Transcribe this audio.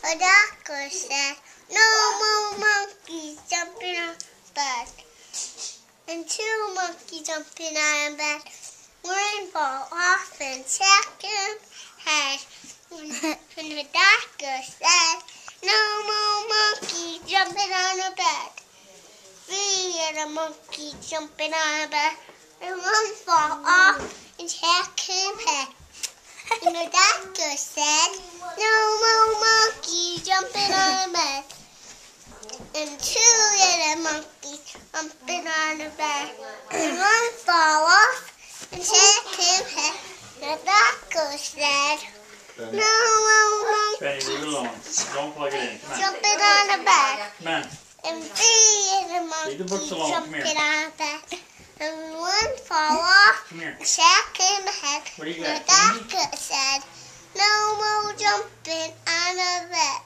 A doctor said, no more monkeys jumping on bed. And 2 monkeys jumping on a bed. One fall off and second head. And the doctor said, no more monkeys jumping on a bed. 3 other monkeys jumping on a bed. And one fall off and second head. And the doctor said, no more monkeys jumping on a bed. And 2 little monkeys jumping on the bed. And one fall off and second head. The doctor said, no more Benny, monkeys leave it alone. Don't plug it in. Come on. jumping on the bed. Come on. And 3 little Leave the books monkeys alone. Come jumping here. on the bed. And one fall off Come here. and second head. What do you The got, candy? doctor said, no more jumping on the bed.